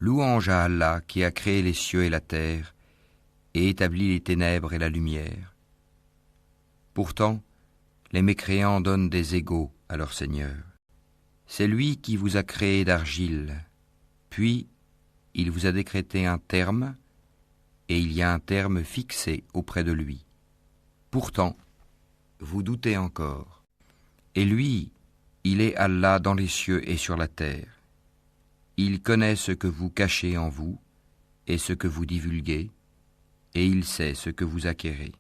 Louange à Allah qui a créé les cieux et la terre et établi les ténèbres et la lumière. Pourtant, les mécréants donnent des égaux à leur Seigneur. C'est lui qui vous a créé d'argile, puis il vous a décrété un terme, et il y a un terme fixé auprès de lui. Pourtant, vous doutez encore. Et lui, il est Allah dans les cieux et sur la terre. Il connaît ce que vous cachez en vous et ce que vous divulguez, et il sait ce que vous acquérez.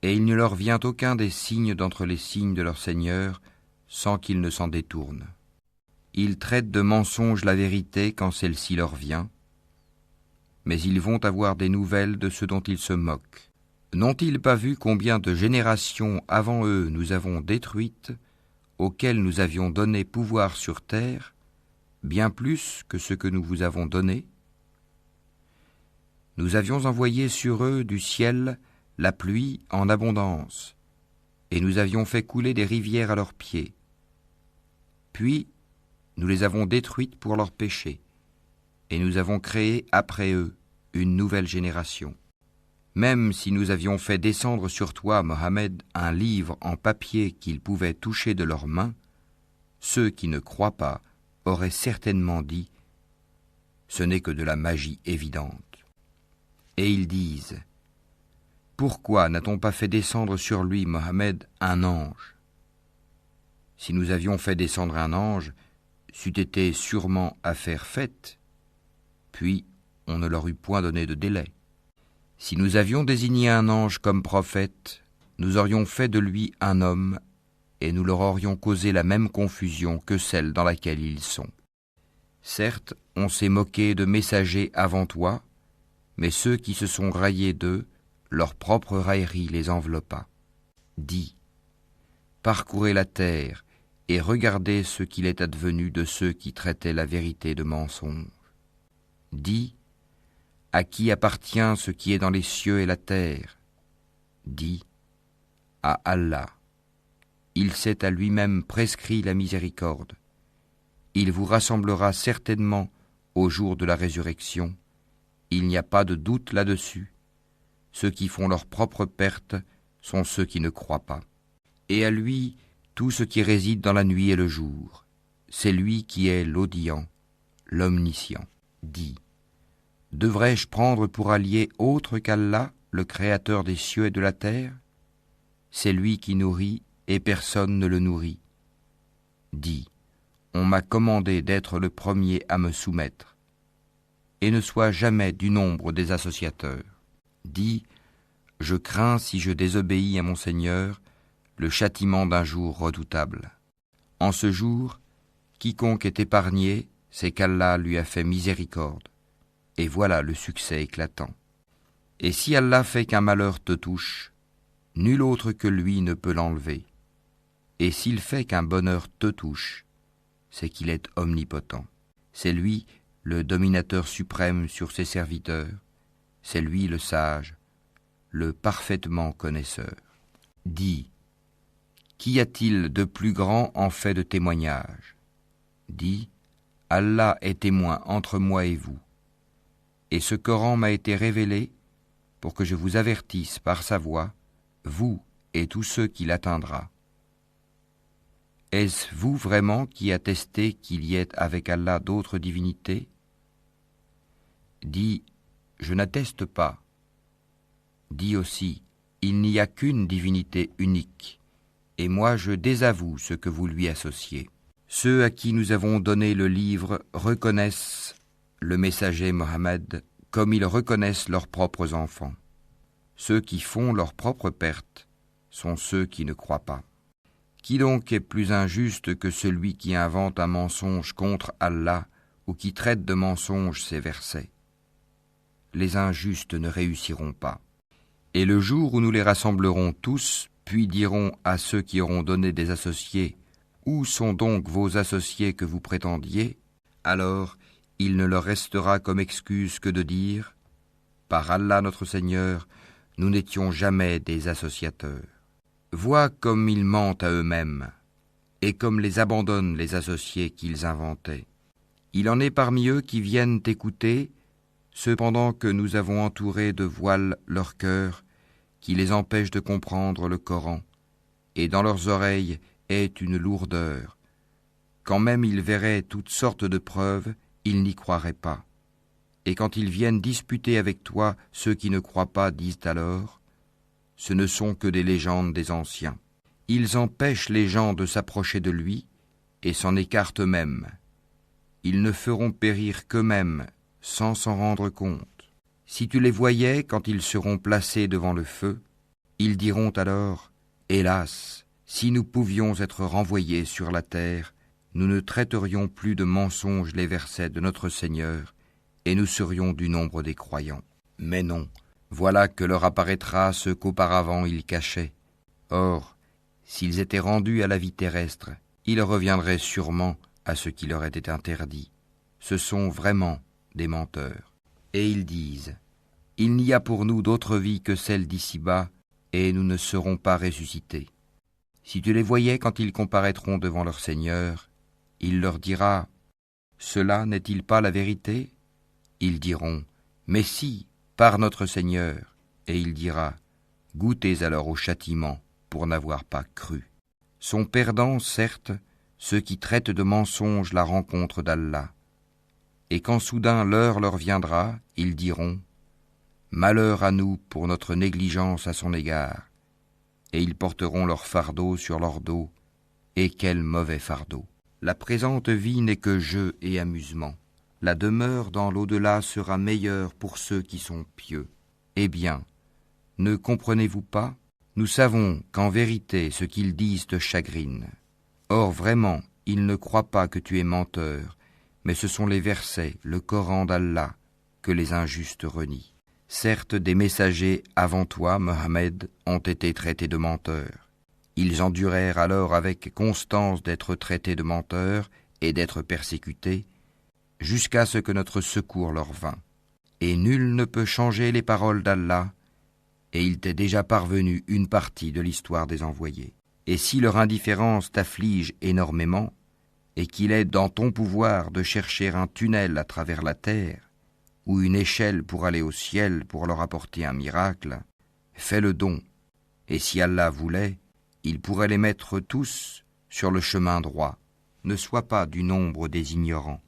Et il ne leur vient aucun des signes d'entre les signes de leur Seigneur sans qu'ils ne s'en détournent. Ils traitent de mensonge la vérité quand celle-ci leur vient, mais ils vont avoir des nouvelles de ce dont ils se moquent. N'ont-ils pas vu combien de générations avant eux nous avons détruites, auxquelles nous avions donné pouvoir sur terre, bien plus que ce que nous vous avons donné? Nous avions envoyé sur eux du ciel la pluie en abondance, et nous avions fait couler des rivières à leurs pieds. Puis, nous les avons détruites pour leurs péchés, et nous avons créé après eux une nouvelle génération. Même si nous avions fait descendre sur toi, Mohammed, un livre en papier qu'ils pouvaient toucher de leurs mains, ceux qui ne croient pas auraient certainement dit « Ce n'est que de la magie évidente ». Et ils disent « Pourquoi n'a-t-on pas fait descendre sur lui, Mohammed, un ange ? Si nous avions fait descendre un ange, c'eût été sûrement affaire faite, puis on ne leur eût point donné de délai. Si nous avions désigné un ange comme prophète, nous aurions fait de lui un homme, et nous leur aurions causé la même confusion que celle dans laquelle ils sont. Certes, on s'est moqué de messagers avant toi, mais ceux qui se sont raillés d'eux, leur propre raillerie les enveloppa. Dis, parcourez la terre et regardez ce qu'il est advenu de ceux qui traitaient la vérité de mensonge. Dis, à qui appartient ce qui est dans les cieux et la terre? Dis, à Allah. Il s'est à lui-même prescrit la miséricorde. Il vous rassemblera certainement au jour de la résurrection. Il n'y a pas de doute là-dessus. Ceux qui font leur propre perte sont ceux qui ne croient pas. Et à lui, tout ce qui réside dans la nuit et le jour. C'est lui qui est l'audient, l'omniscient. Dis, devrais-je prendre pour allié autre qu'Allah, le créateur des cieux et de la terre? C'est lui qui nourrit et personne ne le nourrit. Dis, on m'a commandé d'être le premier à me soumettre, et ne sois jamais du nombre des associateurs. Dis, je crains si je désobéis à mon Seigneur, le châtiment d'un jour redoutable. En ce jour, quiconque est épargné, c'est qu'Allah lui a fait miséricorde. Et voilà le succès éclatant. Et si Allah fait qu'un malheur te touche, nul autre que lui ne peut l'enlever. Et s'il fait qu'un bonheur te touche, c'est qu'il est omnipotent. C'est lui le dominateur suprême sur ses serviteurs. C'est lui le sage, le parfaitement connaisseur. Dis, qu'y a-t-il de plus grand en fait de témoignage? Dis, Allah est témoin entre moi et vous. Et ce Coran m'a été révélé pour que je vous avertisse par sa voix, vous et tous ceux qui l'atteindra. Est-ce vous vraiment qui attestez qu'il y ait avec Allah d'autres divinités? Dis, je n'atteste pas. Dis aussi, il n'y a qu'une divinité unique, et moi je désavoue ce que vous lui associez. Ceux à qui nous avons donné le livre reconnaissent le messager Mohammed comme ils reconnaissent leurs propres enfants. Ceux qui font leur propre perte sont ceux qui ne croient pas. Qui donc est plus injuste que celui qui invente un mensonge contre Allah ou qui traite de mensonge ces versets? Les injustes ne réussiront pas. Et le jour où nous les rassemblerons tous, puis dirons à ceux qui auront donné des associés, « Où sont donc vos associés que vous prétendiez ?» Alors, il ne leur restera comme excuse que de dire « Par Allah notre Seigneur, nous n'étions jamais des associateurs. » Vois comme ils mentent à eux-mêmes, et comme les abandonnent les associés qu'ils inventaient. Il en est parmi eux qui viennent t'écouter, cependant que nous avons entouré de voiles leur cœur, qui les empêche de comprendre le Coran, et dans leurs oreilles est une lourdeur. Quand même ils verraient toutes sortes de preuves, ils n'y croiraient pas. Et quand ils viennent disputer avec toi, ceux qui ne croient pas disent alors, ce ne sont que des légendes des anciens. Ils empêchent les gens de s'approcher de lui et s'en écartent eux-mêmes. Ils ne feront périr qu'eux-mêmes sans s'en rendre compte. Si tu les voyais quand ils seront placés devant le feu, ils diront alors, hélas, si nous pouvions être renvoyés sur la terre, nous ne traiterions plus de mensonges les versets de notre Seigneur, et nous serions du nombre des croyants. Mais non, voilà que leur apparaîtra ce qu'auparavant ils cachaient. Or, s'ils étaient rendus à la vie terrestre, ils reviendraient sûrement à ce qui leur était interdit. Ce sont vraiment des menteurs. Et ils disent, il n'y a pour nous d'autre vie que celle d'ici-bas, et nous ne serons pas ressuscités. Si tu les voyais quand ils comparaîtront devant leur Seigneur, il leur dira, cela n'est-il pas la vérité ? Ils diront, mais si, par notre Seigneur. Et il dira, goûtez alors au châtiment pour n'avoir pas cru. Sont perdants, certes, ceux qui traitent de mensonges la rencontre d'Allah. Et quand soudain l'heure leur viendra, ils diront, malheur à nous pour notre négligence à son égard. Et ils porteront leur fardeau sur leur dos, et quel mauvais fardeau. La présente vie n'est que jeu et amusement. La demeure dans l'au-delà sera meilleure pour ceux qui sont pieux. Eh bien, ne comprenez-vous pas ? Nous savons qu'en vérité ce qu'ils disent te chagrine. Or vraiment, ils ne croient pas que tu es menteur, mais ce sont les versets, le Coran d'Allah, que les injustes renient. Certes, des messagers avant toi, Mohammed, ont été traités de menteurs. Ils endurèrent alors avec constance d'être traités de menteurs et d'être persécutés, jusqu'à ce que notre secours leur vînt. Et nul ne peut changer les paroles d'Allah, et il t'est déjà parvenu une partie de l'histoire des envoyés. Et si leur indifférence t'afflige énormément, et qu'il est dans ton pouvoir de chercher un tunnel à travers la terre, ou une échelle pour aller au ciel pour leur apporter un miracle, fais le don, et si Allah voulait, il pourrait les mettre tous sur le chemin droit. Ne sois pas du nombre des ignorants.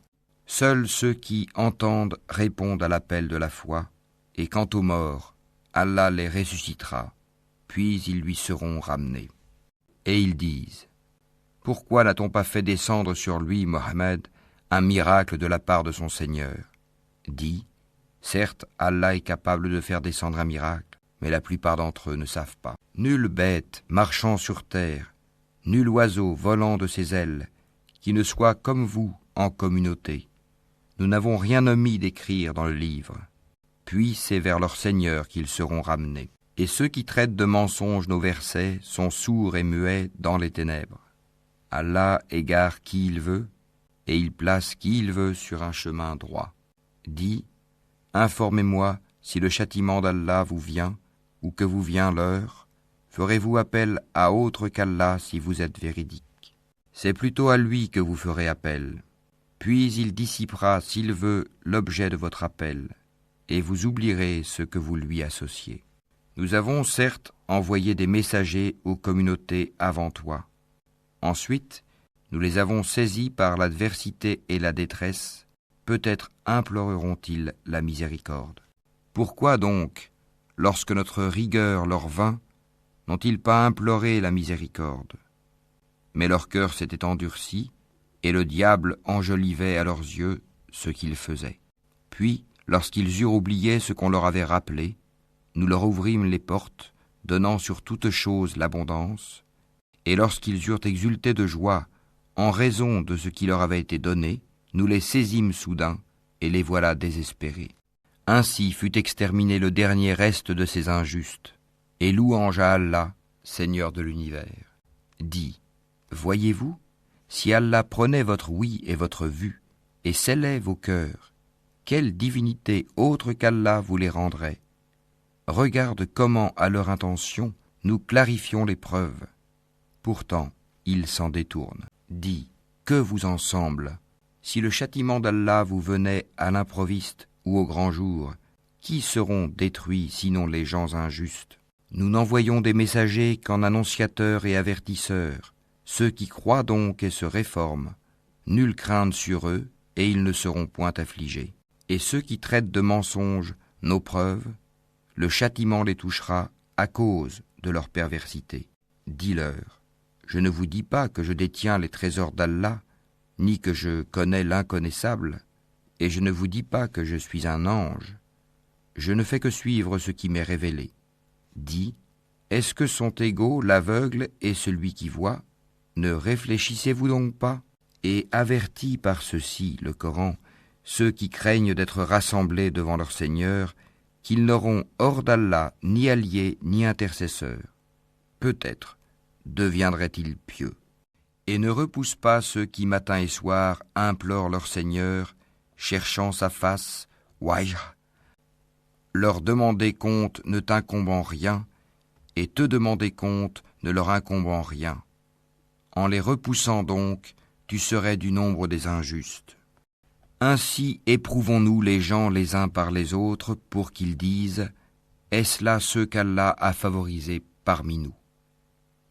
Seuls ceux qui entendent répondent à l'appel de la foi, et quant aux morts, Allah les ressuscitera, puis ils lui seront ramenés. Et ils disent, pourquoi n'a-t-on pas fait descendre sur lui, Mohammed, un miracle de la part de son Seigneur ? Dis, certes, Allah est capable de faire descendre un miracle, mais la plupart d'entre eux ne savent pas. Nulle bête marchant sur terre, nul oiseau volant de ses ailes, qui ne soit comme vous en communauté. Nous n'avons rien omis d'écrire dans le livre. Puis c'est vers leur Seigneur qu'ils seront ramenés. Et ceux qui traitent de mensonges nos versets sont sourds et muets dans les ténèbres. Allah égare qui il veut, et il place qui il veut sur un chemin droit. Dis, informez-moi si le châtiment d'Allah vous vient, ou que vous vient l'heure, ferez-vous appel à autre qu'Allah si vous êtes véridique. C'est plutôt à lui que vous ferez appel. Puis il dissipera, s'il veut, l'objet de votre appel, et vous oublierez ce que vous lui associez. Nous avons certes envoyé des messagers aux communautés avant toi. Ensuite, nous les avons saisis par l'adversité et la détresse, peut-être imploreront-ils la miséricorde. Pourquoi donc, lorsque notre rigueur leur vint, n'ont-ils pas imploré la miséricorde ? Mais leur cœur s'était endurci, et le diable enjolivait à leurs yeux ce qu'ils faisaient. Puis, lorsqu'ils eurent oublié ce qu'on leur avait rappelé, nous leur ouvrîmes les portes, donnant sur toute chose l'abondance, et lorsqu'ils eurent exulté de joie, en raison de ce qui leur avait été donné, nous les saisîmes soudain, et les voilà désespérés. Ainsi fut exterminé le dernier reste de ces injustes, et louange à Allah, Seigneur de l'univers. Dis, voyez-vous, si Allah prenait votre oui et votre vue, et scellait vos cœurs, quelle divinité autre qu'Allah vous les rendrait ? Regarde comment, à leur intention, nous clarifions les preuves. Pourtant, ils s'en détournent. Dis, que vous en semble ? Si le châtiment d'Allah vous venait à l'improviste ou au grand jour, qui seront détruits sinon les gens injustes? Nous n'envoyons des messagers qu'en annonciateurs et avertisseurs. Ceux qui croient donc et se réforment, nulle crainte sur eux, et ils ne seront point affligés. Et ceux qui traitent de mensonges nos preuves, le châtiment les touchera à cause de leur perversité. Dis-leur, je ne vous dis pas que je détiens les trésors d'Allah, ni que je connais l'inconnaissable, et je ne vous dis pas que je suis un ange. Je ne fais que suivre ce qui m'est révélé. Dis, est-ce que sont égaux l'aveugle et celui qui voit? Ne réfléchissez-vous donc pas? Et avertis par ceci, le Coran, ceux qui craignent d'être rassemblés devant leur Seigneur, qu'ils n'auront hors d'Allah ni alliés ni intercesseurs. Peut-être deviendraient-ils pieux. Et ne repousse pas ceux qui matin et soir implorent leur Seigneur, cherchant sa face, wajh. Leur demander compte ne t'incombe en rien, et te demander compte ne leur incombe en rien. En les repoussant donc, tu serais du nombre des injustes. Ainsi éprouvons-nous les gens les uns par les autres pour qu'ils disent « Est-ce là ceux qu'Allah a favorisés parmi nous ?»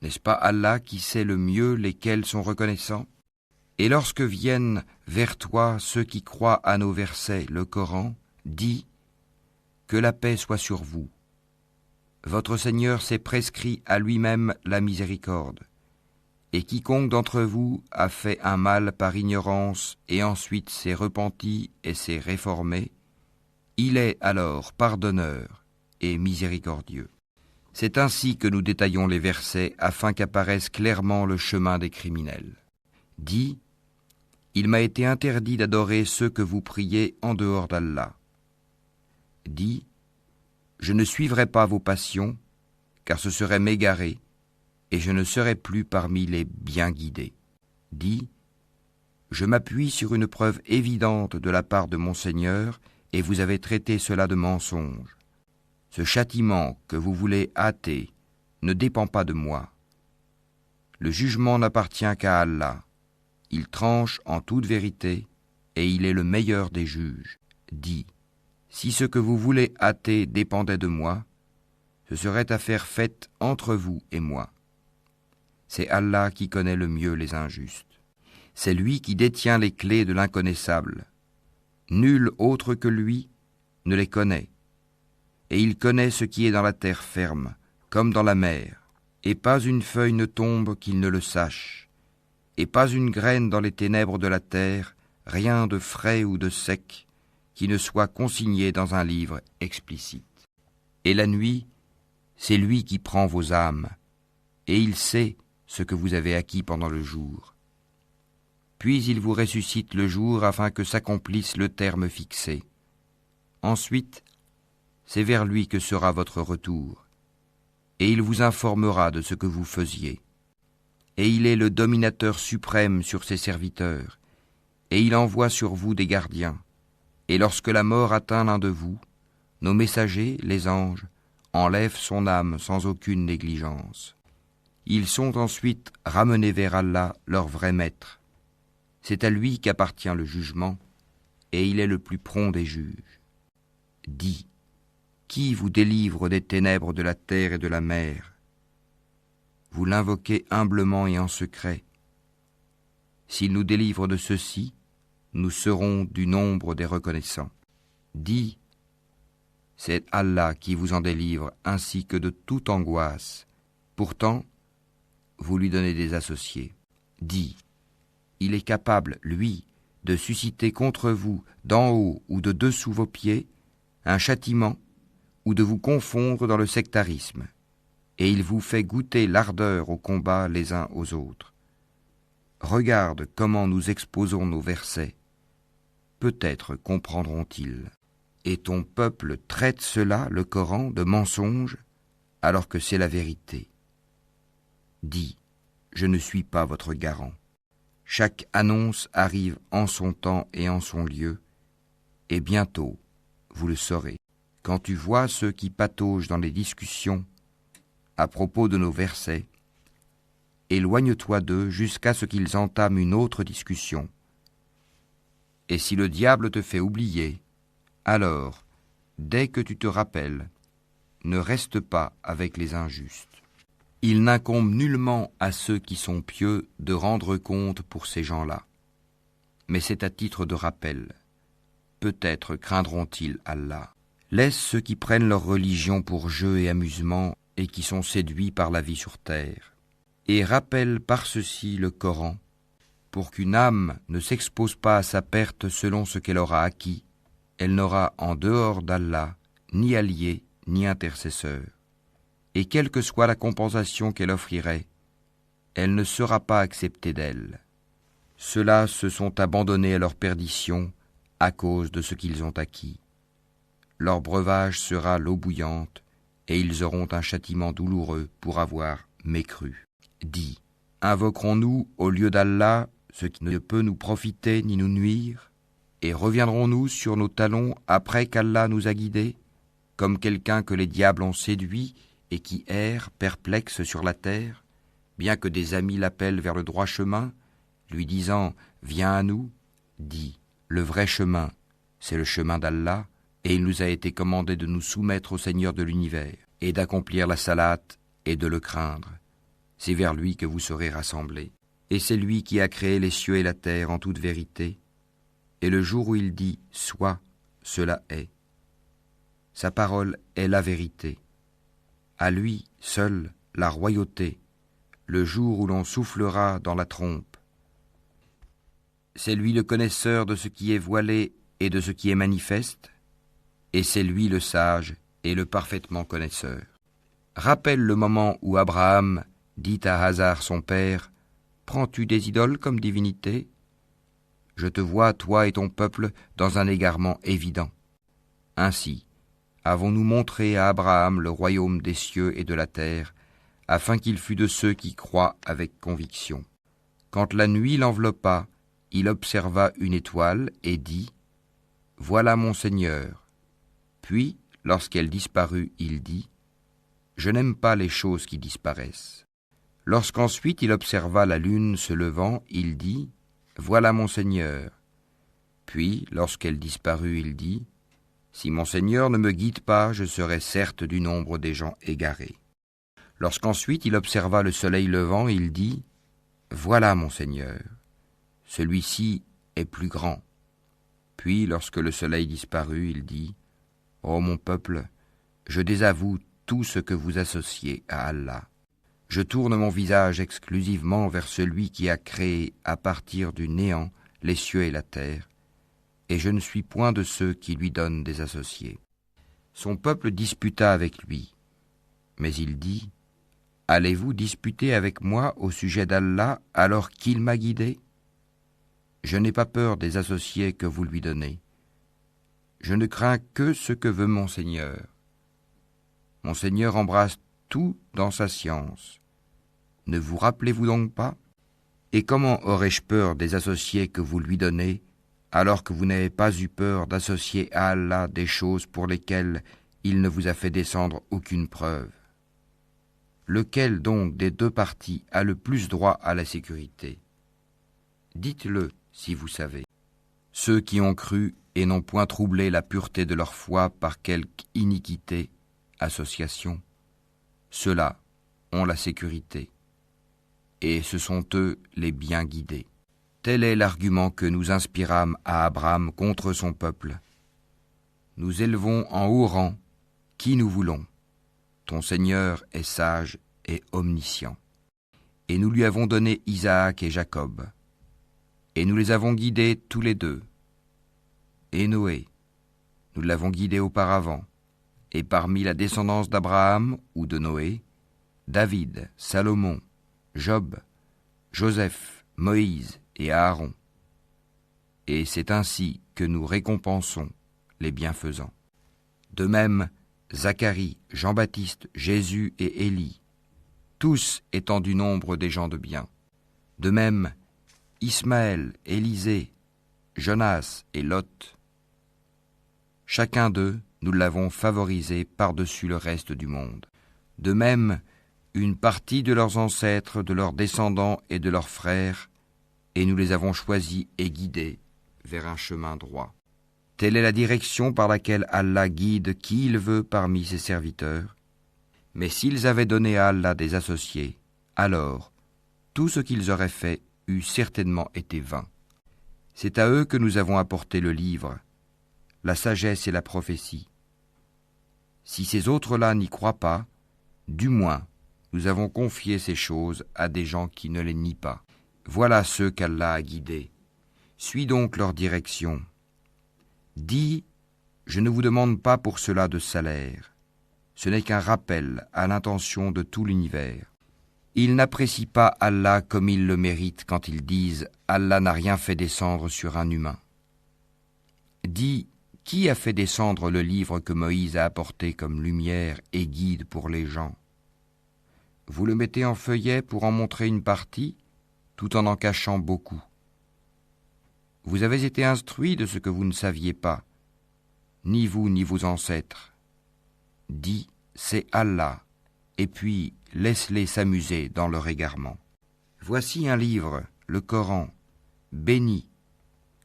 N'est-ce pas Allah qui sait le mieux lesquels sont reconnaissants? Et lorsque viennent vers toi ceux qui croient à nos versets, le Coran, dis « Que la paix soit sur vous. Votre Seigneur s'est prescrit à lui-même la miséricorde. Et quiconque d'entre vous a fait un mal par ignorance et ensuite s'est repenti et s'est réformé, il est alors pardonneur et miséricordieux. » C'est ainsi que nous détaillons les versets afin qu'apparaisse clairement le chemin des criminels. Dis, il m'a été interdit d'adorer ceux que vous priez en dehors d'Allah. Dis, je ne suivrai pas vos passions, car ce serait m'égarer, et je ne serai plus parmi les bien guidés. Dis, je m'appuie sur une preuve évidente de la part de mon Seigneur, et vous avez traité cela de mensonge. Ce châtiment que vous voulez hâter ne dépend pas de moi. Le jugement n'appartient qu'à Allah. Il tranche en toute vérité, et il est le meilleur des juges. Dis, si ce que vous voulez hâter dépendait de moi, ce serait affaire faite entre vous et moi. C'est Allah qui connaît le mieux les injustes. C'est lui qui détient les clés de l'inconnaissable. Nul autre que lui ne les connaît. Et il connaît ce qui est dans la terre ferme, comme dans la mer. Et pas une feuille ne tombe qu'il ne le sache. Et pas une graine dans les ténèbres de la terre, rien de frais ou de sec, qui ne soit consigné dans un livre explicite. Et la nuit, c'est lui qui prend vos âmes, et il sait ce que vous avez acquis pendant le jour. Puis il vous ressuscite le jour afin que s'accomplisse le terme fixé. Ensuite, c'est vers lui que sera votre retour, et il vous informera de ce que vous faisiez. Et il est le dominateur suprême sur ses serviteurs, et il envoie sur vous des gardiens. Et lorsque la mort atteint l'un de vous, nos messagers, les anges, enlèvent son âme sans aucune négligence. Ils sont ensuite ramenés vers Allah, leur vrai maître. C'est à lui qu'appartient le jugement, et il est le plus prompt des juges. Dis, qui vous délivre des ténèbres de la terre et de la mer? Vous l'invoquez humblement et en secret. S'il nous délivre de ceci, nous serons du nombre des reconnaissants. Dis, c'est Allah qui vous en délivre ainsi que de toute angoisse. Pourtant, vous lui donnez des associés. Dis, il est capable, lui, de susciter contre vous, d'en haut ou de dessous vos pieds, un châtiment ou de vous confondre dans le sectarisme, et il vous fait goûter l'ardeur au combat les uns aux autres. Regarde comment nous exposons nos versets. Peut-être comprendront-ils. Et ton peuple traite cela, le Coran, de mensonge, alors que c'est la vérité. Dis, je ne suis pas votre garant. Chaque annonce arrive en son temps et en son lieu, et bientôt, vous le saurez. Quand tu vois ceux qui pataugent dans les discussions à propos de nos versets, éloigne-toi d'eux jusqu'à ce qu'ils entament une autre discussion. Et si le diable te fait oublier, alors, dès que tu te rappelles, ne reste pas avec les injustes. Il n'incombe nullement à ceux qui sont pieux de rendre compte pour ces gens-là. Mais c'est à titre de rappel. Peut-être craindront-ils Allah. Laisse ceux qui prennent leur religion pour jeu et amusement et qui sont séduits par la vie sur terre. Et rappelle par ceci le Coran, pour qu'une âme ne s'expose pas à sa perte selon ce qu'elle aura acquis. Elle n'aura en dehors d'Allah ni allié ni intercesseur. Et quelle que soit la compensation qu'elle offrirait, elle ne sera pas acceptée d'elle. Ceux-là se sont abandonnés à leur perdition à cause de ce qu'ils ont acquis. Leur breuvage sera l'eau bouillante, et ils auront un châtiment douloureux pour avoir mécru. Dis, invoquerons-nous au lieu d'Allah ce qui ne peut nous profiter ni nous nuire, et reviendrons-nous sur nos talons après qu'Allah nous a guidés, comme quelqu'un que les diables ont séduit et qui erre perplexe sur la terre, bien que des amis l'appellent vers le droit chemin, lui disant « Viens à nous », dit « Le vrai chemin, c'est le chemin d'Allah, et il nous a été commandé de nous soumettre au Seigneur de l'univers, et d'accomplir la salate et de le craindre. C'est vers lui que vous serez rassemblés. Et c'est lui qui a créé les cieux et la terre en toute vérité. Et le jour où il dit « Sois », cela est. Sa parole est la vérité. À lui seul la royauté, le jour où l'on soufflera dans la trompe. C'est lui le connaisseur de ce qui est voilé et de ce qui est manifeste, et c'est lui le sage et le parfaitement connaisseur. Rappelle le moment où Abraham dit à Hazar son père, « Prends-tu des idoles comme divinité ? Je te vois, toi et ton peuple, dans un égarement évident. Ainsi, avons-nous montré à Abraham le royaume des cieux et de la terre, afin qu'il fût de ceux qui croient avec conviction. Quand la nuit l'enveloppa, il observa une étoile et dit, « Voilà mon Seigneur. » Puis, lorsqu'elle disparut, il dit, « Je n'aime pas les choses qui disparaissent. » Lorsqu'ensuite il observa la lune se levant, il dit, « Voilà mon Seigneur. » Puis, lorsqu'elle disparut, il dit, « Si mon Seigneur ne me guide pas, je serai certes du nombre des gens égarés. » Lorsqu'ensuite il observa le soleil levant, il dit, « Voilà mon Seigneur. Celui-ci est plus grand. » Puis, lorsque le soleil disparut, il dit, « Ô mon peuple, je désavoue tout ce que vous associez à Allah. Je tourne mon visage exclusivement vers celui qui a créé à partir du néant les cieux et la terre, et je ne suis point de ceux qui lui donnent des associés. » Son peuple disputa avec lui, mais il dit, « Allez-vous disputer avec moi au sujet d'Allah alors qu'il m'a guidé ? Je n'ai pas peur des associés que vous lui donnez. Je ne crains que ce que veut mon Seigneur. Mon Seigneur embrasse tout dans sa science. Ne vous rappelez-vous donc pas ? Et comment aurais-je peur des associés que vous lui donnez, alors que vous n'avez pas eu peur d'associer à Allah des choses pour lesquelles il ne vous a fait descendre aucune preuve ? Lequel donc des deux parties a le plus droit à la sécurité ? Dites-le si vous savez. Ceux qui ont cru et n'ont point troublé la pureté de leur foi par quelque iniquité, association, ceux-là ont la sécurité, et ce sont eux les bien guidés. Tel est l'argument que nous inspirâmes à Abraham contre son peuple. Nous élevons en haut rang qui nous voulons. Ton Seigneur est sage et omniscient. Et nous lui avons donné Isaac et Jacob. Et nous les avons guidés tous les deux. Et Noé, nous l'avons guidé auparavant. Et parmi la descendance d'Abraham ou de Noé, David, Salomon, Job, Joseph, Moïse et Aaron. Et c'est ainsi que nous récompensons les bienfaisants. De même, Zacharie, Jean-Baptiste, Jésus et Élie, tous étant du nombre des gens de bien. De même, Ismaël, Élisée, Jonas et Lot. Chacun d'eux, nous l'avons favorisé par-dessus le reste du monde. De même, une partie de leurs ancêtres, de leurs descendants et de leurs frères, et nous les avons choisis et guidés vers un chemin droit. Telle est la direction par laquelle Allah guide qui il veut parmi ses serviteurs. Mais s'ils avaient donné à Allah des associés, alors tout ce qu'ils auraient fait eût certainement été vain. C'est à eux que nous avons apporté le livre, la sagesse et la prophétie. Si ces autres-là n'y croient pas, du moins, nous avons confié ces choses à des gens qui ne les nient pas. Voilà ceux qu'Allah a guidés. Suis donc leur direction. Dis, je ne vous demande pas pour cela de salaire. Ce n'est qu'un rappel à l'intention de tout l'univers. Ils n'apprécient pas Allah comme ils le méritent quand ils disent « Allah n'a rien fait descendre sur un humain ». Dis, qui a fait descendre le livre que Moïse a apporté comme lumière et guide pour les gens? Vous le mettez en feuillet pour en montrer une partie, tout en cachant beaucoup. Vous avez été instruits de ce que vous ne saviez pas, ni vous ni vos ancêtres. Dis, c'est Allah, et puis laisse-les s'amuser dans leur égarement. Voici un livre, le Coran, béni,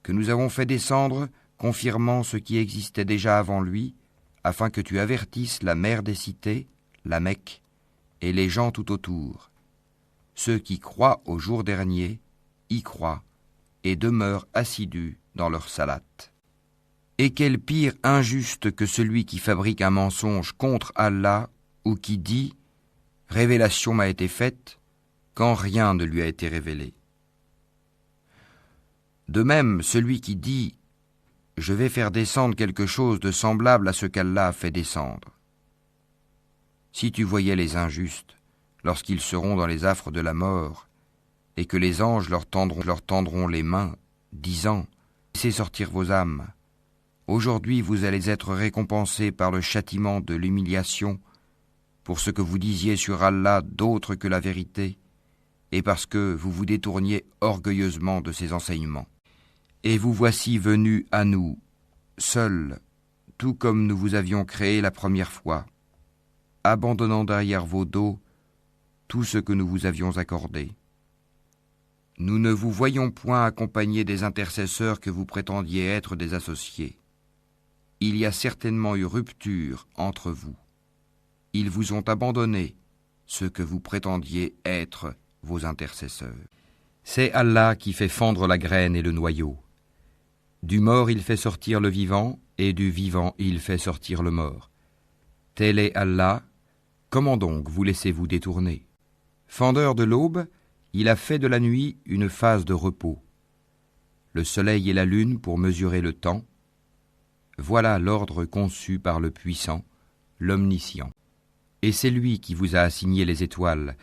que nous avons fait descendre, confirmant ce qui existait déjà avant lui, afin que tu avertisses la mère des cités, la Mecque, et les gens tout autour. Ceux qui croient au jour dernier y croient et demeurent assidus dans leur salate. Et quel pire injuste que celui qui fabrique un mensonge contre Allah ou qui dit « Révélation m'a été faite » quand rien ne lui a été révélé. De même, celui qui dit « Je vais faire descendre quelque chose de semblable à ce qu'Allah a fait descendre ». Si tu voyais les injustes, lorsqu'ils seront dans les affres de la mort, et que les anges leur tendront les mains, disant « Laissez sortir vos âmes. Aujourd'hui vous allez être récompensés par le châtiment de l'humiliation pour ce que vous disiez sur Allah d'autre que la vérité, et parce que vous vous détourniez orgueilleusement de ses enseignements. Et vous voici venus à nous, seuls, tout comme nous vous avions créé la première fois, abandonnant derrière vos dos tout ce que nous vous avions accordé. Nous ne vous voyons point accompagnés des intercesseurs que vous prétendiez être des associés. Il y a certainement eu rupture entre vous. Ils vous ont abandonné, ceux que vous prétendiez être vos intercesseurs. C'est Allah qui fait fendre la graine et le noyau. Du mort il fait sortir le vivant, et du vivant il fait sortir le mort. Tel est Allah, comment donc vous laissez-vous détourner? Fendeur de l'aube, il a fait de la nuit une phase de repos. Le soleil et la lune pour mesurer le temps. Voilà l'ordre conçu par le puissant, l'omniscient. Et c'est lui qui vous a assigné les étoiles,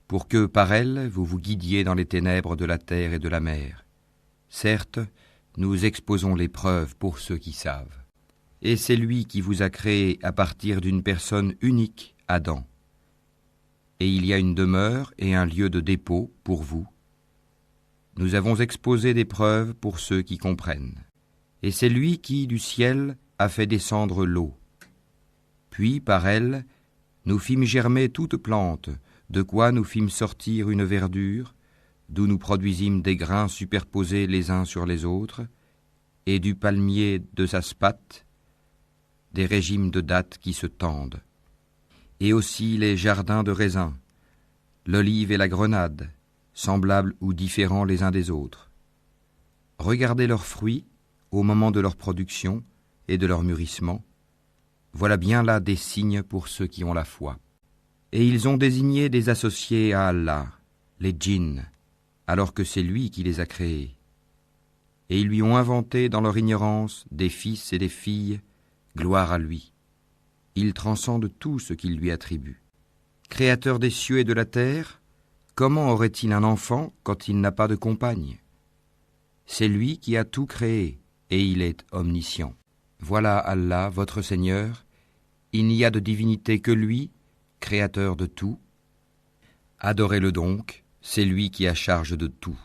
pour que, par elles, vous vous guidiez dans les ténèbres de la terre et de la mer. Certes, nous exposons les preuves pour ceux qui savent. Et c'est lui qui vous a créé à partir d'une personne unique, Adam. Et il y a une demeure et un lieu de dépôt pour vous. Nous avons exposé des preuves pour ceux qui comprennent. Et c'est lui qui, du ciel, a fait descendre l'eau. Puis, par elle, nous fîmes germer toute plante, de quoi nous fîmes sortir une verdure, d'où nous produisîmes des grains superposés les uns sur les autres, et du palmier de sa spate, des régimes de dattes qui se tendent, et aussi les jardins de raisins, l'olive et la grenade, semblables ou différents les uns des autres. Regardez leurs fruits au moment de leur production et de leur mûrissement. Voilà bien là des signes pour ceux qui ont la foi. Et ils ont désigné des associés à Allah, les djinns, alors que c'est lui qui les a créés. Et ils lui ont inventé dans leur ignorance des fils et des filles, gloire à lui. Il transcende tout ce qu'il lui attribue. Créateur des cieux et de la terre, comment aurait-il un enfant quand il n'a pas de compagne? C'est lui qui a tout créé, et il est omniscient. Voilà Allah, votre Seigneur, il n'y a de divinité que lui, créateur de tout. Adorez-le donc, c'est lui qui a charge de tout.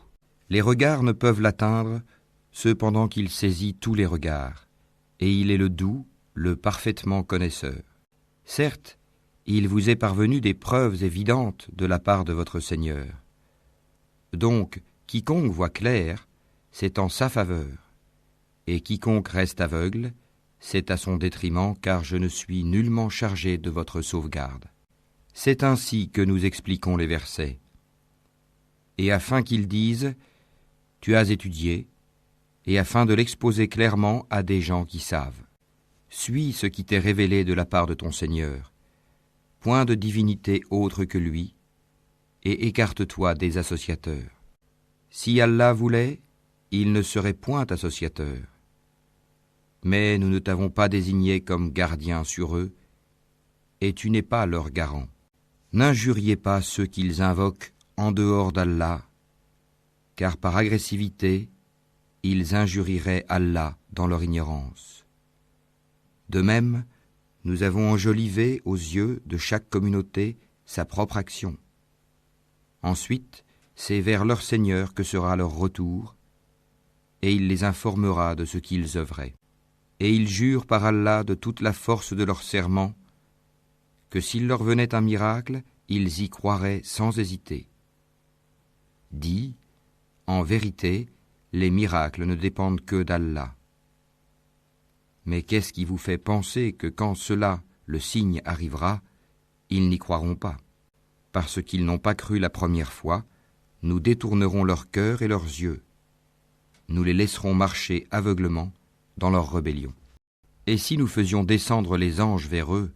Les regards ne peuvent l'atteindre, cependant qu'il saisit tous les regards, et il est le doux, le parfaitement connaisseur. Certes, il vous est parvenu des preuves évidentes de la part de votre Seigneur. Donc, quiconque voit clair, c'est en sa faveur, Et quiconque reste aveugle, c'est à son détriment, car je ne suis nullement chargé de votre sauvegarde. C'est ainsi que nous expliquons les versets. Et afin qu'ils disent « Tu as étudié », et afin de l'exposer clairement à des gens qui savent. Suis ce qui t'est révélé de la part de ton Seigneur. Point de divinité autre que lui, et écarte-toi des associateurs. Si Allah voulait, il ne serait point associateur. Mais nous ne t'avons pas désigné comme gardien sur eux, et tu n'es pas leur garant. N'injuriez pas ceux qu'ils invoquent en dehors d'Allah, car par agressivité, ils injurieraient Allah dans leur ignorance. De même, nous avons enjolivé aux yeux de chaque communauté sa propre action. Ensuite, c'est vers leur Seigneur que sera leur retour, et il les informera de ce qu'ils œuvraient. Et ils jurent par Allah de toute la force de leur serment que s'il leur venait un miracle, ils y croiraient sans hésiter. Dis, en vérité, les miracles ne dépendent que d'Allah. Mais qu'est-ce qui vous fait penser que quand cela, le signe, arrivera, ils n'y croiront pas? Parce qu'ils n'ont pas cru la première fois, nous détournerons leur cœur et leurs yeux. Nous les laisserons marcher aveuglement dans leur rébellion. Et si nous faisions descendre les anges vers eux,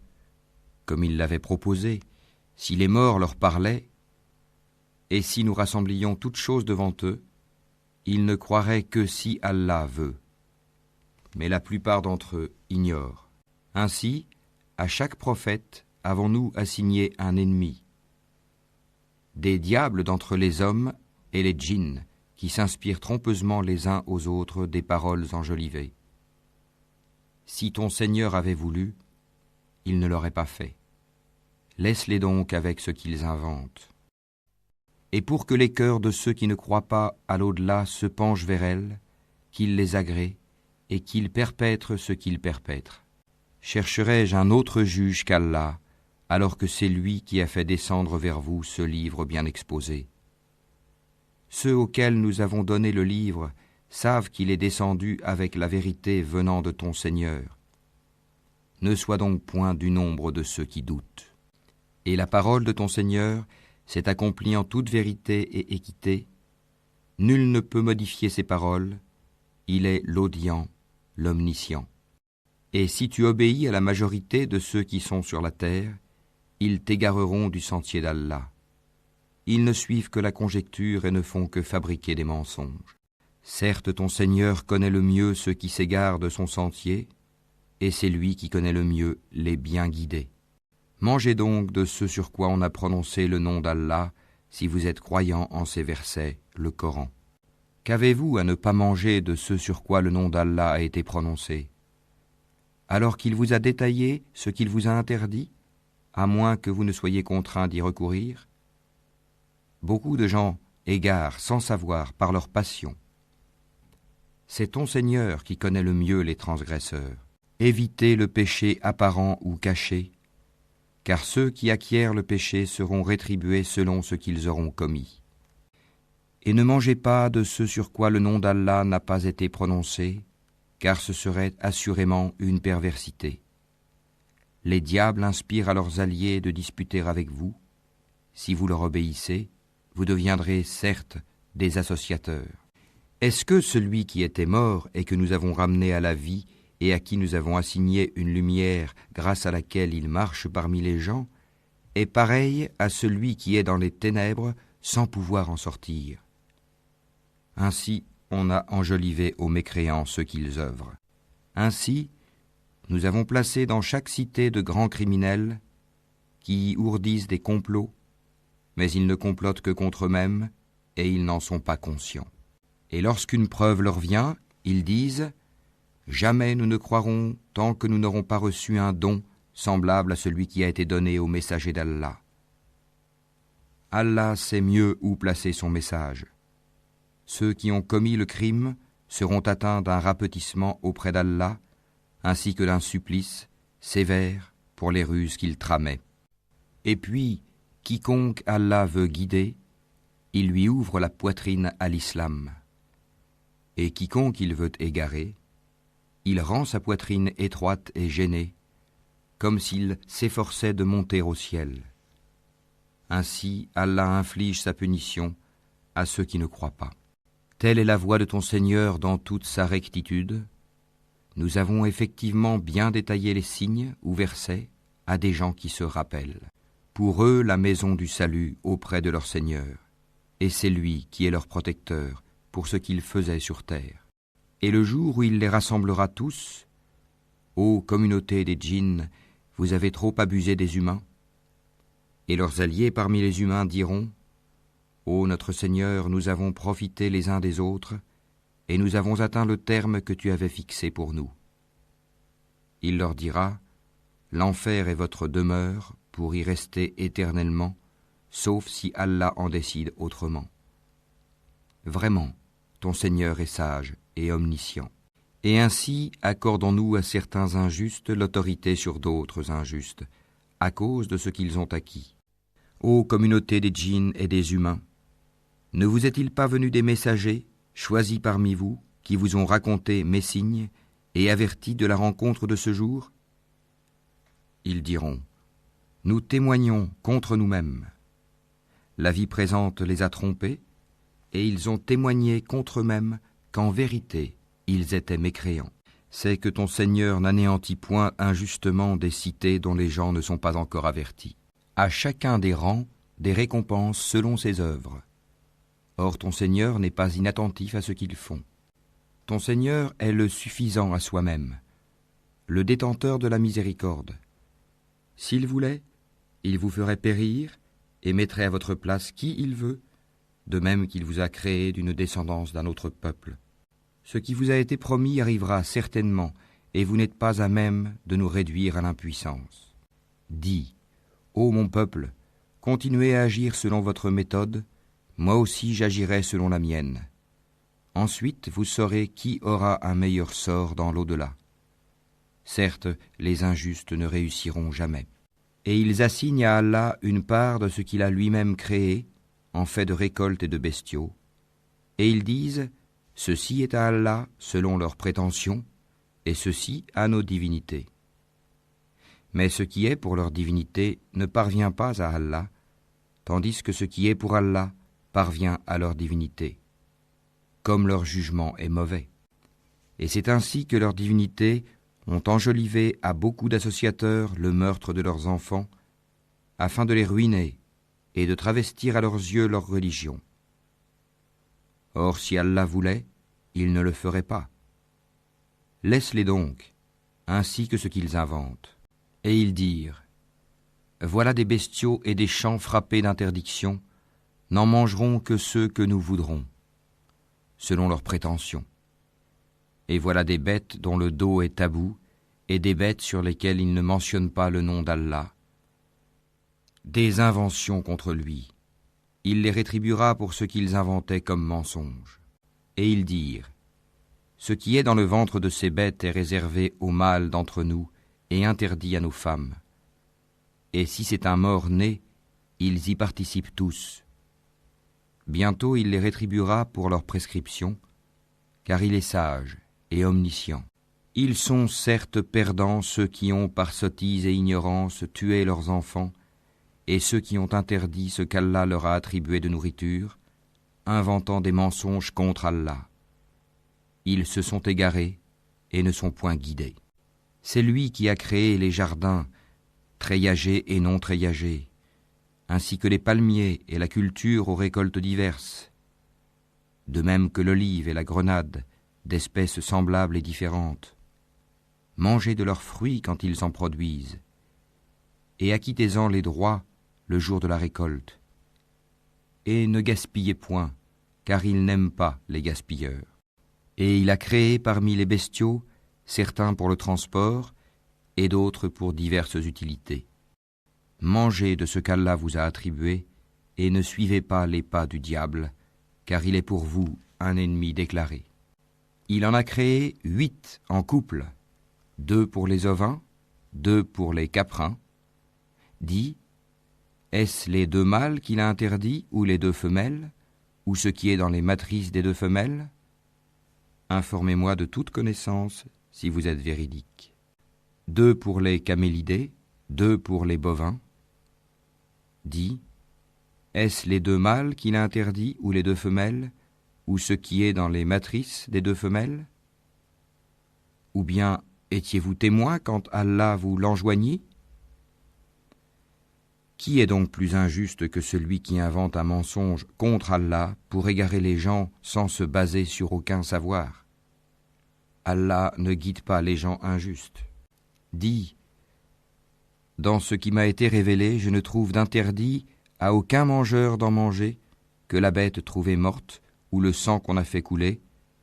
comme ils l'avaient proposé, si les morts leur parlaient, et si nous rassemblions toutes choses devant eux, ils ne croiraient que si Allah veut. Mais la plupart d'entre eux ignorent. Ainsi, à chaque prophète avons-nous assigné un ennemi. Des diables d'entre les hommes et les djinns qui s'inspirent trompeusement les uns aux autres des paroles enjolivées. Si ton Seigneur avait voulu, il ne l'aurait pas fait. Laisse-les donc avec ce qu'ils inventent. Et pour que les cœurs de ceux qui ne croient pas à l'au-delà se penchent vers elles, qu'ils les agréent et qu'ils perpètrent ce qu'ils perpètrent. Chercherai-je un autre juge qu'Allah, alors que c'est lui qui a fait descendre vers vous ce livre bien exposé? Ceux auxquels nous avons donné le livre savent qu'il est descendu avec la vérité venant de ton Seigneur. Ne sois donc point du nombre de ceux qui doutent. Et la parole de ton Seigneur s'est accomplie en toute vérité et équité. Nul ne peut modifier ses paroles. Il est l'audient, l'omniscient. Et si tu obéis à la majorité de ceux qui sont sur la terre, ils t'égareront du sentier d'Allah. Ils ne suivent que la conjecture et ne font que fabriquer des mensonges. Certes, ton Seigneur connaît le mieux ceux qui s'égarent de son sentier, et c'est lui qui connaît le mieux les bien guidés. Mangez donc de ce sur quoi on a prononcé le nom d'Allah, si vous êtes croyants en ces versets, le Coran. Qu'avez-vous à ne pas manger de ce sur quoi le nom d'Allah a été prononcé, alors qu'il vous a détaillé ce qu'il vous a interdit, à moins que vous ne soyez contraints d'y recourir? Beaucoup de gens égarent sans savoir par leur passion. C'est ton Seigneur qui connaît le mieux les transgresseurs. Évitez le péché apparent ou caché, car ceux qui acquièrent le péché seront rétribués selon ce qu'ils auront commis. Et ne mangez pas de ce sur quoi le nom d'Allah n'a pas été prononcé, car ce serait assurément une perversité. Les diables inspirent à leurs alliés de disputer avec vous. Si vous leur obéissez, vous deviendrez certes des associateurs. Est-ce que celui qui était mort et que nous avons ramené à la vie et à qui nous avons assigné une lumière grâce à laquelle il marche parmi les gens, est pareil à celui qui est dans les ténèbres sans pouvoir en sortir? Ainsi, on a enjolivé aux mécréants ce qu'ils œuvrent. Ainsi, nous avons placé dans chaque cité de grands criminels qui y ourdissent des complots, mais ils ne complotent que contre eux-mêmes et ils n'en sont pas conscients. Et lorsqu'une preuve leur vient, ils disent « Jamais nous ne croirons tant que nous n'aurons pas reçu un don semblable à celui qui a été donné au messager d'Allah. Allah sait mieux où placer son message. Ceux qui ont commis le crime seront atteints d'un rapetissement auprès d'Allah, ainsi que d'un supplice sévère pour les ruses qu'ils tramaient. Et puis, quiconque Allah veut guider, il lui ouvre la poitrine à l'islam. Et quiconque il veut égarer, il rend sa poitrine étroite et gênée, comme s'il s'efforçait de monter au ciel. Ainsi, Allah inflige sa punition à ceux qui ne croient pas. Telle est la voie de ton Seigneur dans toute sa rectitude. Nous avons effectivement bien détaillé les signes ou versets à des gens qui se rappellent. Pour eux, la maison du salut auprès de leur Seigneur, et c'est lui qui est leur protecteur pour ce qu'ils faisaient sur terre. Et le jour où il les rassemblera tous, ô communauté des djinns, vous avez trop abusé des humains. Et leurs alliés parmi les humains diront, ô notre Seigneur, nous avons profité les uns des autres, et nous avons atteint le terme que tu avais fixé pour nous. Il leur dira, l'enfer est votre demeure pour y rester éternellement, sauf si Allah en décide autrement. Vraiment, ton Seigneur est sage et omniscient. Et ainsi accordons-nous à certains injustes l'autorité sur d'autres injustes, à cause de ce qu'ils ont acquis. Ô communauté des djinns et des humains, ne vous est-il pas venu des messagers, choisis parmi vous, qui vous ont raconté mes signes et avertis de la rencontre de ce jour ? Ils diront, nous témoignons contre nous-mêmes. La vie présente les a trompés, et ils ont témoigné contre eux-mêmes qu'en vérité, ils étaient mécréants. C'est que ton Seigneur n'anéantit point injustement des cités dont les gens ne sont pas encore avertis. À chacun des rangs, des récompenses selon ses œuvres. Or ton Seigneur n'est pas inattentif à ce qu'ils font. Ton Seigneur est le suffisant à soi-même, le détenteur de la miséricorde. S'il voulait, il vous ferait périr et mettrait à votre place qui il veut, de même qu'il vous a créé d'une descendance d'un autre peuple. Ce qui vous a été promis arrivera certainement, et vous n'êtes pas à même de nous réduire à l'impuissance. Dis, ô mon peuple, continuez à agir selon votre méthode, moi aussi j'agirai selon la mienne. Ensuite vous saurez qui aura un meilleur sort dans l'au-delà. Certes, les injustes ne réussiront jamais. Et ils assignent à Allah une part de ce qu'il a lui-même créé, en fait de récoltes et de bestiaux. Et ils disent, ceci est à Allah selon leurs prétentions, et ceci à nos divinités. Mais ce qui est pour leur divinité ne parvient pas à Allah, tandis que ce qui est pour Allah parvient à leur divinité, comme leur jugement est mauvais. Et c'est ainsi que leurs divinités ont enjolivé à beaucoup d'associateurs le meurtre de leurs enfants, afin de les ruiner et de travestir à leurs yeux leur religion. Or, si Allah voulait, il ne le ferait pas. Laisse-les donc, ainsi que ce qu'ils inventent. Et ils dirent, voilà des bestiaux et des champs frappés d'interdiction, n'en mangeront que ceux que nous voudrons, selon leurs prétentions. Et voilà des bêtes dont le dos est tabou, et des bêtes sur lesquelles ils ne mentionnent pas le nom d'Allah. Des inventions contre lui. Il les rétribuera pour ce qu'ils inventaient comme mensonges. Et ils dirent, ce qui est dans le ventre de ces bêtes est réservé aux mâles d'entre nous et interdit à nos femmes. Et si c'est un mort-né, ils y participent tous. Bientôt il les rétribuera pour leur prescription, car il est sage et omniscient. Ils sont certes perdants ceux qui ont par sottise et ignorance tué leurs enfants, et ceux qui ont interdit ce qu'Allah leur a attribué de nourriture, inventant des mensonges contre Allah. Ils se sont égarés et ne sont point guidés. C'est lui qui a créé les jardins, treillagés et non treillagés, ainsi que les palmiers et la culture aux récoltes diverses, de même que l'olive et la grenade, d'espèces semblables et différentes. Mangez de leurs fruits quand ils en produisent, et acquittez-en les droits le jour de la récolte. Et ne gaspillez point, car il n'aime pas les gaspilleurs. Et il a créé parmi les bestiaux certains pour le transport et d'autres pour diverses utilités. Mangez de ce qu'Allah vous a attribué et ne suivez pas les pas du diable, car il est pour vous un ennemi déclaré. Il en a créé 8 en couple, 2 pour les ovins, 2 pour les caprins. Dis, est-ce les 2 mâles qu'il a interdits ou les 2 femelles, ou ce qui est dans les matrices des 2 femelles ? Informez-moi de toute connaissance si vous êtes véridiques. 2 pour les camélidés, 2 pour les bovins. Dis, est-ce les 2 mâles qu'il a interdits, ou les 2 femelles, ou ce qui est dans les matrices des 2 femelles? Ou bien étiez-vous témoin quand Allah vous l'enjoignit? Qui est donc plus injuste que celui qui invente un mensonge contre Allah pour égarer les gens sans se baser sur aucun savoir? Allah ne guide pas les gens injustes. Dis, dans ce qui m'a été révélé, je ne trouve d'interdit à aucun mangeur d'en manger que la bête trouvée morte, ou le sang qu'on a fait couler,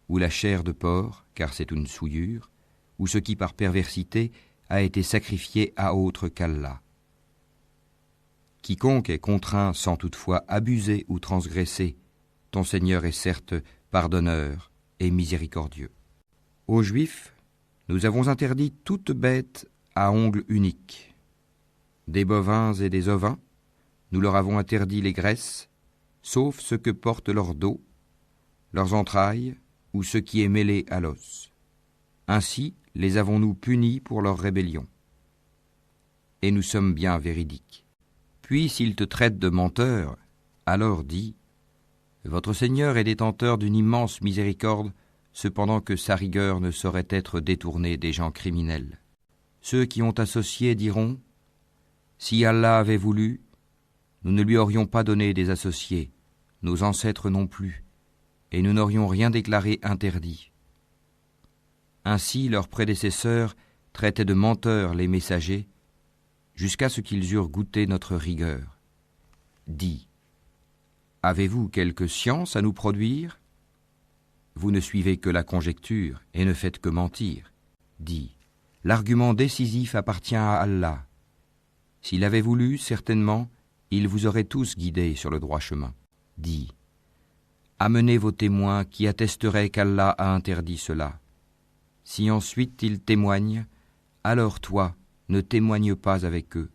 ou la chair de porc, car c'est une souillure, ou ce qui par perversité a été sacrifié à autre qu'Allah. Quiconque est contraint sans toutefois abuser ou transgresser, ton Seigneur est certes pardonneur et miséricordieux. Aux Juifs, nous avons interdit toute bête à ongles uniques. Des bovins et des ovins, nous leur avons interdit les graisses, sauf ce que porte leur dos, leurs entrailles ou ce qui est mêlé à l'os. Ainsi les avons-nous punis pour leur rébellion. Et nous sommes bien véridiques. Puis s'ils te traitent de menteur, alors dis, votre Seigneur est détenteur d'une immense miséricorde, cependant que sa rigueur ne saurait être détournée des gens criminels. Ceux qui ont associé diront, si Allah avait voulu, nous ne lui aurions pas donné des associés, nos ancêtres non plus, et nous n'aurions rien déclaré interdit. Ainsi leurs prédécesseurs traitaient de menteurs les messagers, jusqu'à ce qu'ils eurent goûté notre rigueur. Dis, avez-vous quelque science à nous produire? Vous ne suivez que la conjecture et ne faites que mentir. Dis, l'argument décisif appartient à Allah. S'il avait voulu, certainement, il vous aurait tous guidés sur le droit chemin. Dis, amenez vos témoins qui attesteraient qu'Allah a interdit cela. Si ensuite ils témoignent, alors toi, ne témoigne pas avec eux,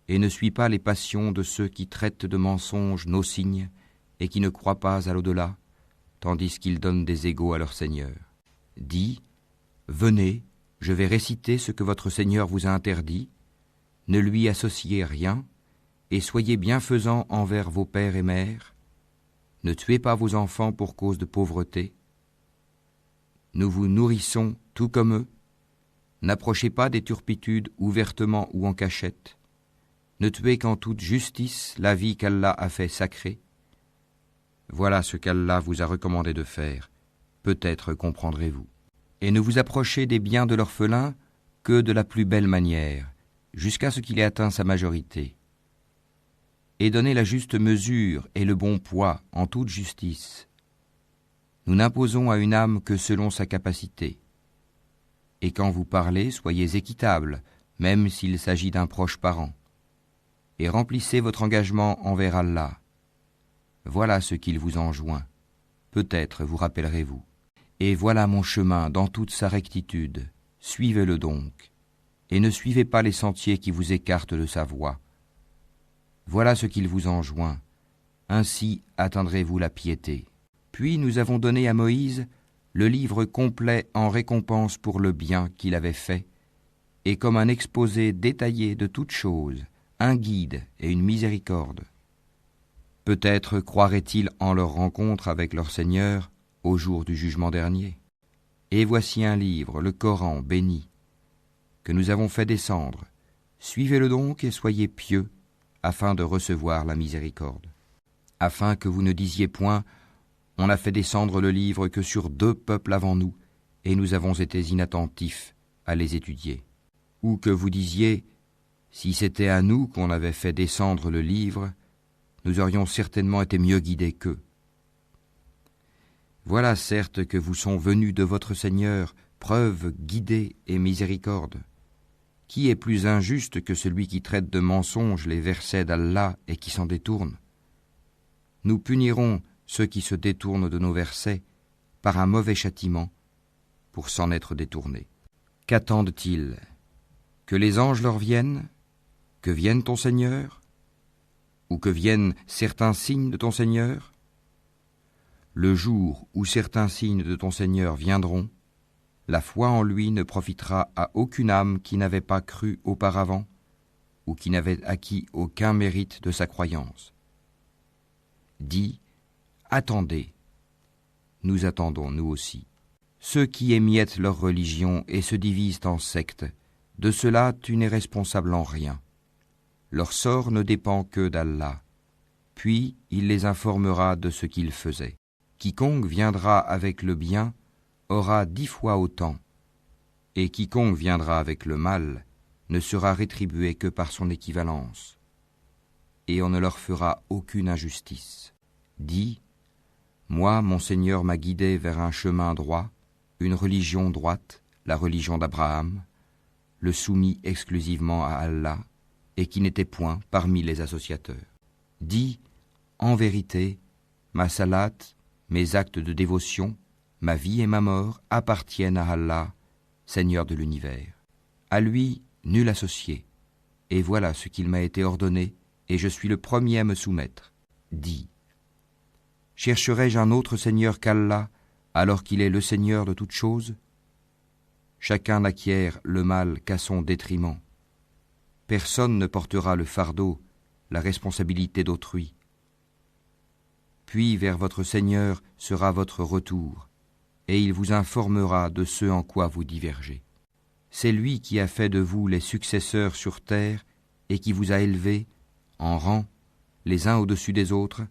et ne suis pas les passions de ceux qui traitent de mensonges nos signes et qui ne croient pas à l'au-delà, tandis qu'ils donnent des égaux à leur Seigneur. Dis, venez, je vais réciter ce que votre Seigneur vous a interdit, ne lui associez rien, et soyez bienfaisants envers vos pères et mères, ne tuez pas vos enfants pour cause de pauvreté, nous vous nourrissons tout comme eux, n'approchez pas des turpitudes ouvertement ou en cachette. Ne tuez qu'en toute justice la vie qu'Allah a fait sacrée. Voilà ce qu'Allah vous a recommandé de faire. Peut-être comprendrez-vous. Et ne vous approchez des biens de l'orphelin que de la plus belle manière, jusqu'à ce qu'il ait atteint sa majorité. Et donnez la juste mesure et le bon poids en toute justice. Nous n'imposons à une âme que selon sa capacité. Et quand vous parlez, soyez équitables, même s'il s'agit d'un proche parent. Et remplissez votre engagement envers Allah. Voilà ce qu'il vous enjoint. Peut-être vous rappellerez-vous. Et voilà mon chemin dans toute sa rectitude. Suivez-le donc. Et ne suivez pas les sentiers qui vous écartent de sa voie. Voilà ce qu'il vous enjoint. Ainsi atteindrez-vous la piété. Puis nous avons donné à Moïse le livre complet en récompense pour le bien qu'il avait fait, et comme un exposé détaillé de toutes choses, un guide et une miséricorde. Peut-être croiraient-ils en leur rencontre avec leur Seigneur au jour du jugement dernier. Et voici un livre, le Coran béni, que nous avons fait descendre. Suivez-le donc et soyez pieux, afin de recevoir la miséricorde. Afin que vous ne disiez point, on a fait descendre le livre que sur 2 peuples avant nous, et nous avons été inattentifs à les étudier. Ou que vous disiez, si c'était à nous qu'on avait fait descendre le livre, nous aurions certainement été mieux guidés qu'eux. Voilà certes que vous sont venus de votre Seigneur preuve, guidée et miséricorde. Qui est plus injuste que celui qui traite de mensonges les versets d'Allah et qui s'en détourne? Nous punirons ceux qui se détournent de nos versets par un mauvais châtiment pour s'en être détournés. Qu'attendent-ils? Que les anges leur viennent? Que vienne ton Seigneur? Ou que viennent certains signes de ton Seigneur? Le jour où certains signes de ton Seigneur viendront, La foi en lui ne profitera à aucune âme qui n'avait pas cru auparavant ou qui n'avait acquis aucun mérite de sa croyance. Dis, attendez, nous attendons nous aussi. Ceux qui émiettent leur religion et se divisent en sectes, de cela tu n'es responsable en rien. Leur sort ne dépend que d'Allah, puis il les informera de ce qu'ils faisaient. Quiconque viendra avec le bien aura 10 fois autant, et quiconque viendra avec le mal ne sera rétribué que par son équivalence, et on ne leur fera aucune injustice. Dis, moi, mon Seigneur m'a guidé vers un chemin droit, une religion droite, la religion d'Abraham, le soumis exclusivement à Allah, et qui n'était point parmi les associateurs. Dis, en vérité, ma salate, mes actes de dévotion, ma vie et ma mort appartiennent à Allah, Seigneur de l'univers. À lui, nul associé, et voilà ce qu'il m'a été ordonné, et je suis le premier à me soumettre. Dis, chercherai-je un autre Seigneur qu'Allah, alors qu'il est le Seigneur de toutes choses? Chacun n'acquiert le mal qu'à son détriment. Personne ne portera le fardeau, la responsabilité d'autrui. Puis vers votre Seigneur sera votre retour, et il vous informera de ce en quoi vous divergez. C'est lui qui a fait de vous les successeurs sur terre et qui vous a élevés, en rang, les uns au-dessus des autres,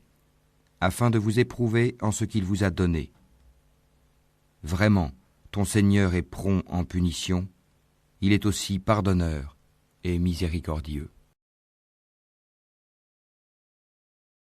afin de vous éprouver en ce qu'il vous a donné. Vraiment, ton Seigneur est prompt en punition, il est aussi pardonneur et miséricordieux.